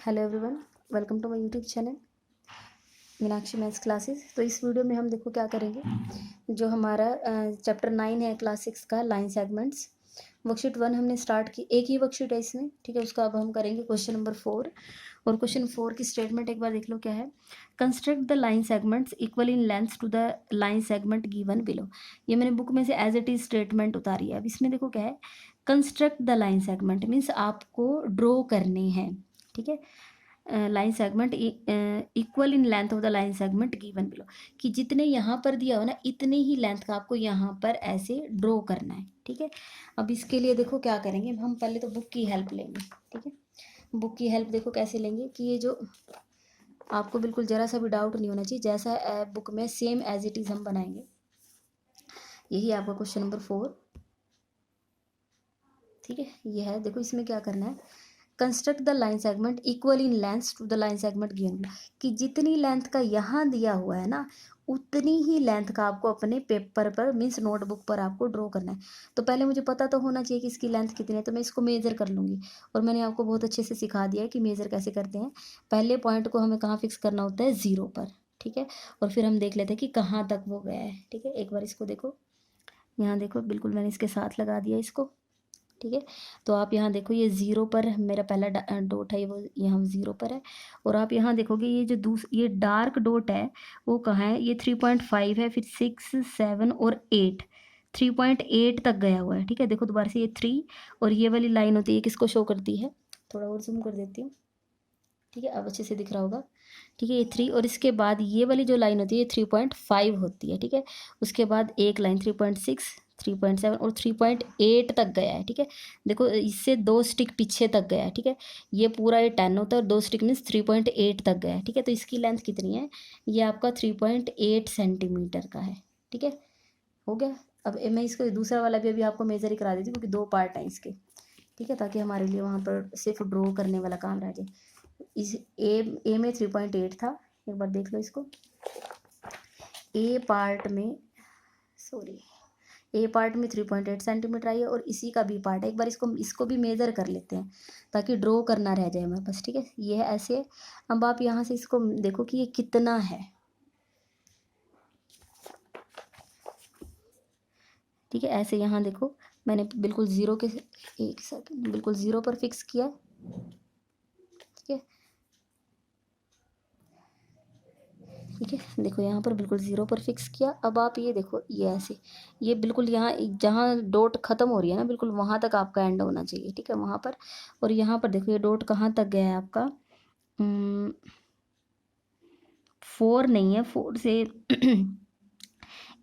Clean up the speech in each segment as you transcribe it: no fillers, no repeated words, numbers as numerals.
Hello everyone, welcome to my YouTube channel Meenakshi maths classes. तो इस video में हम देखो क्या करेंगे। जो हमारा चैप्टर 9 है क्लास 6 का लाइन सेगमेंट्स, वर्कशीट 1 हमने स्टार्ट की। एक ही वर्कशीट है इसमें, ठीक है। उसका अब हम करेंगे क्वेश्चन नंबर 4। और क्वेश्चन 4 की स्टेटमेंट एक बार देख लो क्या है। Construct the line segments equal in length to the line segment given below. ये मैंने बुक में से एज इट इज स्टेटमेंट उतारी है। अब इसमें देखो क्या है, construct the line segment means आपको ड्रॉ करने हैं, ठीक है। Line segment equal in length of the line segment given below, कि जितने यहाँ पर दिया हो ना इतने ही लेंथ का आपको यहाँ पर ऐसे ड्रॉ करना है, ठीक है। अब इसके लिए देखो क्या करेंगे, हम पहले तो बुक की हेल्प लेंगे, ठीक है। बुक की हेल्प देखो कैसे लेंगे कि ये जो आपको बिल्कुल जरा सा भी डाउट नहीं होना चाहिए, जैसा बुक में सेम एज इट इज हम बनाएंगे। यही आपका क्वेश्चन नंबर 4, ठीक है। ये है, देखो इसमें क्या करना है, construct the line segment equal in length to the line segment given, कि जितनी लेंथ का यहाँ दिया हुआ है ना उतनी ही लेंथ का आपको अपने पेपर पर मीन्स नोटबुक पर आपको ड्रॉ करना है। तो पहले मुझे पता तो होना चाहिए कि इसकी लेंथ कितनी है, तो मैं इसको मेजर कर लूँगी। और मैंने आपको बहुत अच्छे से सिखा दिया है कि मेजर कैसे करते हैं। पहले पॉइंट को हमें कहाँ फिक्स करना होता है, 0 पर, ठीक है। और फिर हम देख लेते हैं कि कहाँ तक वो गया है, ठीक है। एक बार इसको देखो, यहाँ देखो बिल्कुल मैंने इसके साथ लगा दिया इसको, ठीक है। तो आप यहाँ देखो ये 0 पर मेरा पहला डॉट है, वो यहाँ 0 पर है। और आप यहाँ देखोगे ये जो ये डार्क डॉट है वो कहाँ है, ये 3.5 है, फिर 6, 7 और 8, 3.8 तक गया हुआ है, ठीक है। देखो दोबारा से ये 3 और ये वाली लाइन होती है, किसको शो करती है, थोड़ा और जूम कर देती हूँ, ठीक है। अब अच्छे से दिख रहा होगा, ठीक है। ये 3 और इसके बाद ये वाली जो लाइन होती है ये 3.5 होती है, ठीक है। उसके बाद एक लाइन 3.6, 3.7 और 3.8 तक गया है, ठीक है। देखो इससे 2 स्टिक पीछे तक गया है, ठीक है। ये पूरा ये 10 होता है और 2 स्टिक मीन्स 3.8 तक गया है, ठीक है। तो इसकी लेंथ कितनी है, ये आपका 3.8 सेंटीमीटर का है, ठीक है। हो गया। अब मैं इसको दूसरा वाला भी अभी आपको मेजर ही करा देती हूँ, क्योंकि 2 पार्ट हैं इसके, ठीक है, ताकि हमारे लिए वहाँ पर सिर्फ ड्रॉ करने वाला काम रह जाए। इस ए में 3.8 था, एक बार देख लो इसको। ए पार्ट में, सॉरी, ए पार्ट में 3.8 सेंटीमीटर आई है और इसी का बी पार्ट है। एक बार इसको भी मेज़र कर लेते हैं ताकि ड्रॉ करना रह जाए हमारे पास, ठीक है। ये है ऐसे। अब आप यहाँ से इसको देखो कि ये कितना है, ठीक है। ऐसे यहाँ देखो मैंने बिल्कुल 0 के, एक सेकंड, बिल्कुल 0 पर फिक्स किया, ठीक है, ठीक है। देखो यहाँ पर बिल्कुल 0 पर फिक्स किया। अब आप ये देखो, ये ऐसे, ये बिल्कुल यहाँ जहाँ डॉट ख़त्म हो रही है ना बिल्कुल वहाँ तक आपका एंड होना चाहिए, ठीक है, वहाँ पर। और यहाँ पर देखो ये डॉट कहाँ तक गया है आपका, 4 नहीं है, 4 से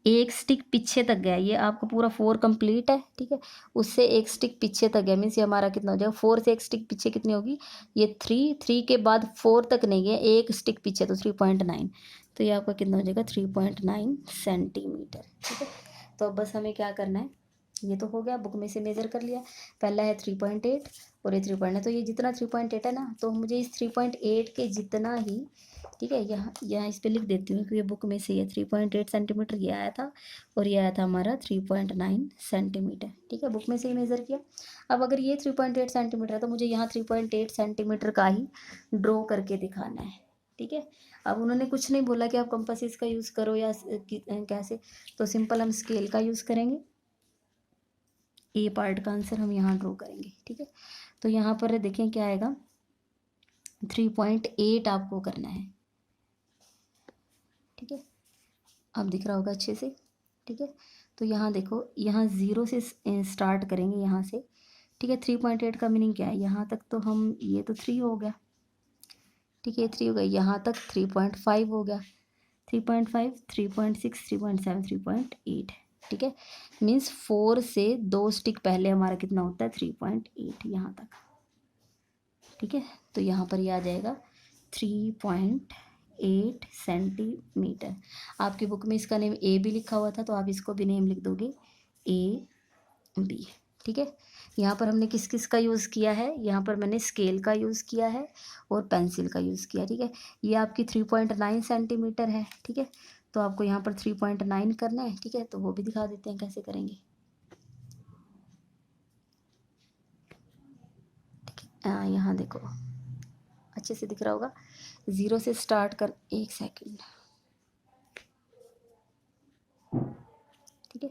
एक स्टिक पीछे तक गया। ये आपका पूरा 4 कंप्लीट है, ठीक है। उससे एक स्टिक पीछे तक गया, मीन्स ये हमारा कितना हो जाएगा, 4 से एक स्टिक पीछे कितनी होगी, ये 3 के बाद 4 तक नहीं गया, एक स्टिक पीछे, तो 3.9। तो ये आपका कितना हो जाएगा, 3.9 सेंटीमीटर, ठीक है। तो अब बस हमें क्या करना है, ये तो हो गया, बुक में से मेजर कर लिया। पहला है 3.8 और ये 3.9, तो ये जितना 3.8 है ना, तो मुझे इस 3.8 के जितना ही, ठीक है, यहाँ यहाँ इस पे लिख देती हूँ क्योंकि बुक में से ये 3.8 सेंटीमीटर ये आया था और ये आया था हमारा 3.9 सेंटीमीटर, ठीक है। बुक में से ही मेज़र किया। अब अगर ये 3.8 सेंटीमीटर है तो मुझे यहाँ 3.8 सेंटीमीटर का ही ड्रॉ करके दिखाना है, ठीक है। अब उन्होंने कुछ नहीं बोला कि आप कंपास का यूज़ करो या कैसे, तो सिंपल हम स्केल का यूज़ करेंगे। ए पार्ट का आंसर हम यहाँ ड्रॉ करेंगे, ठीक है। तो यहाँ पर देखें क्या आएगा, 3.8 आपको करना है, ठीक है। अब दिख रहा होगा अच्छे से, ठीक है। तो यहाँ देखो, यहाँ 0 से स्टार्ट करेंगे यहाँ से, ठीक है। 3.8 का मीनिंग क्या है, यहाँ तक तो हम, ये तो 3 हो गया, ठीक है, 3 हो गया, यहाँ तक 3.5 हो गया, 3.5, 3.6, 3.7, 3.8, ठीक है। मीन्स 4 से 2 स्टिक पहले हमारा कितना होता है, 3.8 यहाँ तक, ठीक है। तो यहाँ पर ये आ जाएगा 3.8 सेंटीमीटर। आपकी बुक में इसका नेम ए भी लिखा हुआ था, तो आप इसको भी नेम लिख दोगे ए बी, ठीक है। यहाँ पर हमने किस किस का यूज़ किया है, यहाँ पर मैंने स्केल का यूज़ किया है और पेंसिल का यूज़ किया, ठीक है। ये आपकी 3.9 सेंटीमीटर है, ठीक है। तो आपको यहाँ पर 3.9 करना है, ठीक है। तो वो भी दिखा देते हैं कैसे करेंगे, यहाँ देखो, अच्छे से दिख रहा होगा। 0 से स्टार्ट कर, 1 सेकेंड, ठीक है।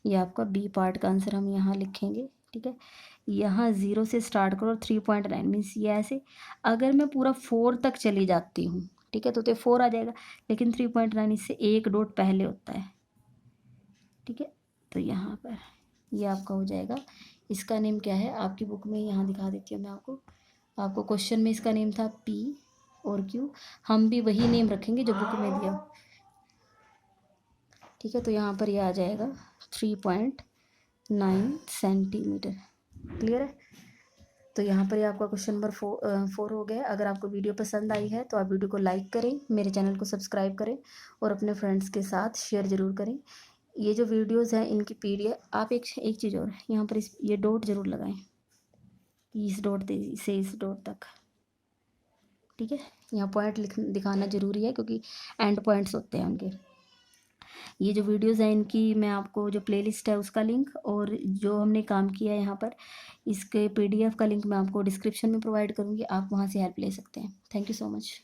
ये आपका बी पार्ट का आंसर हम यहाँ लिखेंगे, ठीक है। यहाँ 0 से स्टार्ट करो, 3.9 मीन्स ये ऐसे। अगर मैं पूरा 4 तक चली जाती हूँ, ठीक है, तो 4 आ जाएगा, लेकिन 3.9 इससे 1 डॉट पहले होता है, ठीक है। तो यहाँ पर ये आपका हो जाएगा। इसका नेम क्या है आपकी बुक में, यहाँ दिखा देती हूँ मैं आपको क्वेश्चन में इसका नेम था पी और क्यू, हम भी वही नेम रखेंगे जो बुक में दिया, ठीक है। तो यहाँ पर ये आ जाएगा 3.9 सेंटीमीटर, क्लियर है। तो यहाँ पर ये आपका क्वेश्चन नंबर 4 हो गया। अगर आपको वीडियो पसंद आई है तो आप वीडियो को लाइक करें, मेरे चैनल को सब्सक्राइब करें और अपने फ्रेंड्स के साथ शेयर ज़रूर करें। ये जो वीडियोस हैं इनकी PDF, आप एक चीज़ और यहाँ पर ये डॉट ज़रूर लगाएं, इस डॉट से इस डॉट तक, ठीक है। यहाँ पॉइंट दिखाना ज़रूरी है क्योंकि एंड पॉइंट्स होते हैं उनके। ये जो वीडियोस हैं इनकी मैं आपको जो प्लेलिस्ट है उसका लिंक और जो हमने काम किया है यहाँ पर इसके PDF का लिंक मैं आपको डिस्क्रिप्शन में प्रोवाइड करूँगी, आप वहाँ से हेल्प ले सकते हैं। Thank you so much.